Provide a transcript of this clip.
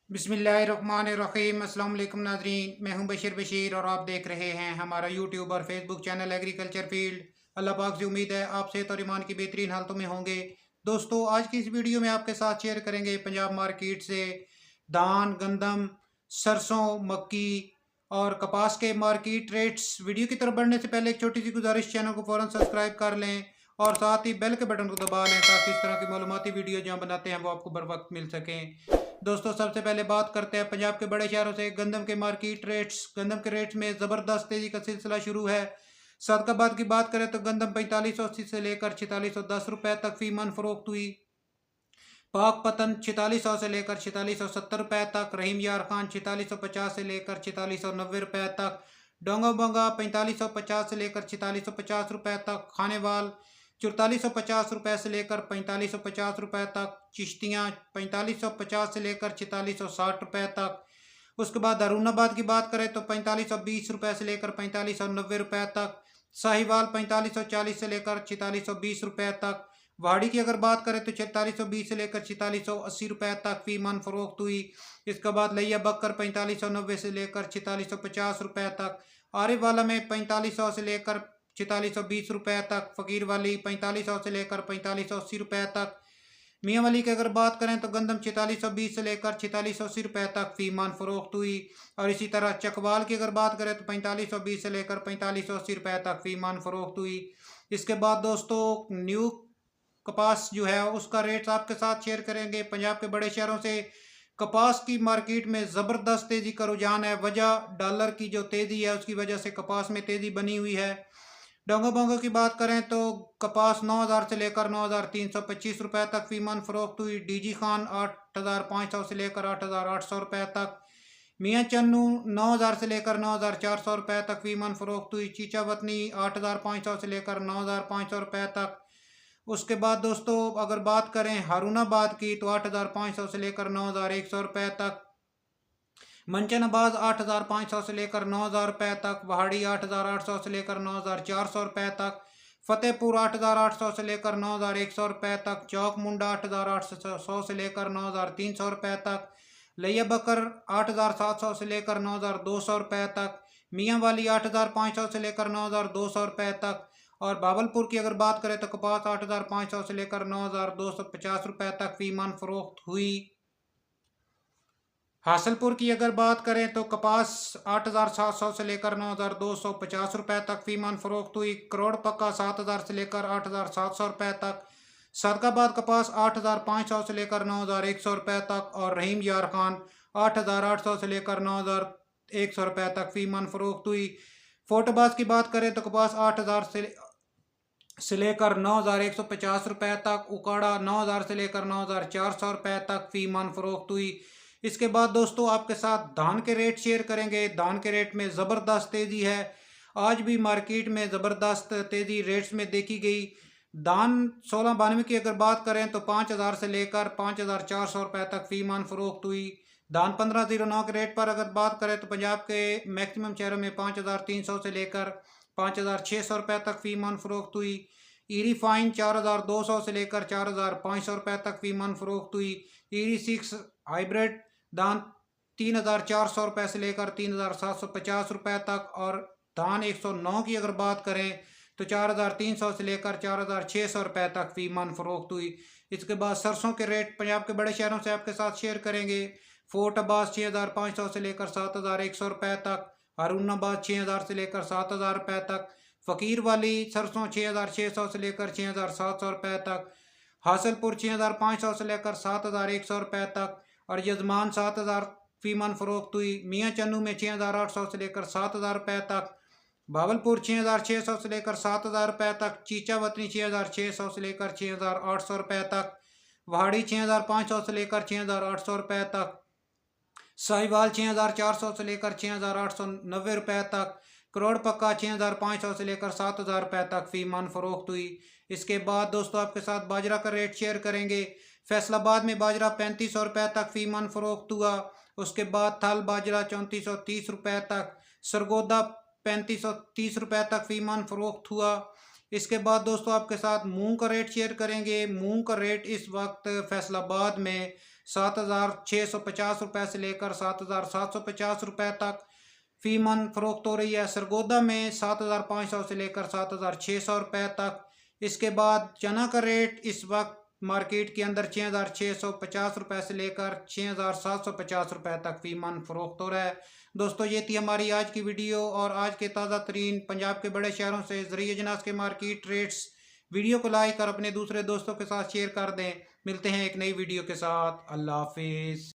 बिस्मिल्लाहिर्रहमानिर्रहीम। अस्सलाम वालेकुम नाज़रीन, मैं हूं बशीर और आप देख रहे हैं हमारा यूट्यूब और फेसबुक चैनल एग्रीकल्चर फील्ड। अल्लाह पाक से उम्मीद है आप सेहत और ईमान की बेहतरीन हालतों में होंगे। दोस्तों, आज की इस वीडियो में आपके साथ शेयर करेंगे पंजाब मार्केट से धान, गंदम, सरसों, मक्की और कपास के मार्केट रेट्स। वीडियो की तरफ बढ़ने से पहले एक छोटी सी गुजारिश, चैनल को फ़ौरन सब्सक्राइब कर लें और साथ ही बेल के बटन को दबा लें ताकि इस तरह की मालूमाती वीडियो जहाँ बनाते हैं वो आपको बर वक्त मिल सकें। दोस्तों, सबसे पहले बात करते हैं पंजाब के बड़े शहरों से गंदम के मार्केट रेट्स। गंदम के रेट्स में ज़बरदस्त तेजी का सिलसिला शुरू है। सदकाबाद की बात करें तो गंदम 4580 से लेकर 4610 रुपए तक फी मन फरोख्त हुई। पाकपतन 4600 से लेकर 4670 रुपए तक। रहीम यार खान 4650 से लेकर 4690 रुपए तक। डोंगा बोंगा 4550 से लेकर 4650 रुपए तक। खानेवाल 4450 रुपए से लेकर 4550 रुपए तक। चिश्तियाँ 4550 से लेकर 4660 रुपए तक। उसके बाद दारूनाबाद की बात करें तो 4520 रुपए से लेकर 4590 रुपए तक। साहिवाल 4540 से लेकर 4620 रुपए तक। वाड़ी की अगर बात करें तो 4620 से लेकर 4680 रुपए तक फी मन फरोख्त हुई। इसके बाद लिया बकर 4590 से लेकर 4650 रुपए तक। आरिफ वाला में 4500 से लेकर 4620 रुपए तक। फ़कीर वाली 4500 से लेकर 4580 रुपए तक। मियाँ वाली की अगर बात करें तो गंदम 4620 से लेकर 4680 रुपए तक फी मन फरोख्त हुई। और इसी तरह चकवाल की अगर बात करें तो 4520 से लेकर 4580 रुपए तक फी मन फरोख्त हुई। इसके बाद दोस्तों, न्यू कपास जो है उसका रेट आपके साथ शेयर करेंगे। पंजाब के बड़े शहरों से कपास की मार्केट में ज़बरदस्त तेज़ी का रुझान है। वजह डॉलर की जो तेज़ी है उसकी वजह से कपास में तेज़ी बनी हुई है। डोंगो बोंगो की बात करें तो कपास 9000 से लेकर 9325 रुपए तक फी मन फरोख्त हुई। डीजी खान 8500 से लेकर 8800 रुपए तक। मियाँ चन्नू 9000 से लेकर 9400 रुपए तक फी मन फरोख्त हुई। चीचा वतनी 8500 से लेकर 9500 रुपए तक। उसके बाद दोस्तों, अगर बात करें हारूनाबाद की तो 8500 से लेकर 9100 रुपए तक। मंचनाबाद 8500 से लेकर 9000 रुपए तक। वहाड़ी 8800 से लेकर 9400 रुपए तक। फतेहपुर 8800 से लेकर 9100 रुपए तक। चौक मुंडा 8800 से लेकर 9300 रुपए तक। लिया बकर 8700 से लेकर 9200 रुपए तक। मियाँ वाली 8500 से लेकर 9200 रुपए तक। और बावलपुर की अगर बात करें तो कपास 8500 से लेकर 9250 रुपए तक फी मन फरोख्त हुई। हासलपुर की अगर बात करें तो कपास 8700 से लेकर 9250 रुपए तक फी मन फरोख्त हुई। करोड़ पक्का 7000 से लेकर 8700 रुपए तक। सदकाबाद कपास 8500 से लेकर 9100 रुपए तक। और रहीम यार खान 8800 से लेकर 9100 रुपए तक फी मन फरोख्त हुई। फोटोबाज की बात करें तो कपास 8000 से लेकर 9150 रुपए तक। उकाड़ा 9000 से लेकर 9400 रुपए तक फी मन फरोख्त हुई। इसके बाद दोस्तों, आपके साथ धान के रेट शेयर करेंगे। धान के रेट में ज़बरदस्त तेज़ी है। आज भी मार्केट में ज़बरदस्त तेज़ी रेट्स में देखी गई। धान 1692 की अगर बात करें तो 5000 से लेकर 5400 रुपए तक फी मन फरोख्त हुई। धान 1509 के रेट पर अगर बात करें तो पंजाब के मैक्सिमम शहरों में 5300 से लेकर 5600 रुपए तक फी मन फरोख्त हुई। ईरी फाइन 4200 से लेकर 4500 रुपए तक फी मन फरोख्त हुई। ईरी 6 हाइब्रिड धान 3400 रुपए से लेकर 3750 रुपए तक। और धान 109 की अगर बात करें तो 4300 से लेकर 4600 रुपए तक फी मन फरोख्त हुई। इसके बाद सरसों के रेट पंजाब के बड़े शहरों से आपके साथ शेयर करेंगे। फोर्ट अब्बास 6500 से लेकर 7100 रुपए तक। हारूनाबाद 6000 से लेकर 7000 रुपए तक। फ़कीर वाली सरसों 6600 से लेकर 6700 रुपए तक। हासलपुर 6500 से लेकर 7100 रुपए तक। और यजमान 7000 फी मन फरोख्त हुई। मियाँ चन्नू में 6800 से लेकर 7000 रुपए तक। भावलपुर 6600 से लेकर 7000 रुपए तक। चीचा वतनी 6600 से लेकर 6800 रुपए तक। वहाड़ी 6500 से लेकर 6800 रुपए तक। साहिवाल 6400 से लेकर 6890 रुपए तक। करोड़ पक्का 6500 से लेकर 7000 रुपए तक फी मन फरोख्त हुई। इसके बाद दोस्तों, आपके साथ बाजरा का रेट शेयर करेंगे। फैसलाबाद में बाजरा 3500 रुपए तक फी मन फरोख्त हुआ। उसके बाद थल बाजरा 3430 रुपए तक। सरगोदा 3530 रुपए तक फी मन फरोख्त हुआ। इसके बाद दोस्तों, आपके साथ मूंग का रेट शेयर करेंगे। मूंग का रेट इस वक्त फैसलाबाद में 7,650 रुपये से लेकर 7,750 रुपये तक फी मन फरोख्त हो रही है। सरगोदा में 7,500 से लेकर 7,600 रुपये तक। इसके बाद चना का रेट इस वक्त मार्केट के अंदर 6,650 रुपये से लेकर 6,750 रुपये तक फी मन फरोख्त हो रहा है। दोस्तों ये थी हमारी आज की वीडियो और आज के ताज़ा तरीन पंजाब के बड़े शहरों से ज़रिए अजनास के मार्केट रेट्स। वीडियो को लाइक और अपने दूसरे दोस्तों के साथ शेयर कर दें। मिलते हैं एक नई वीडियो के साथ। अल्लाह हाफिज़।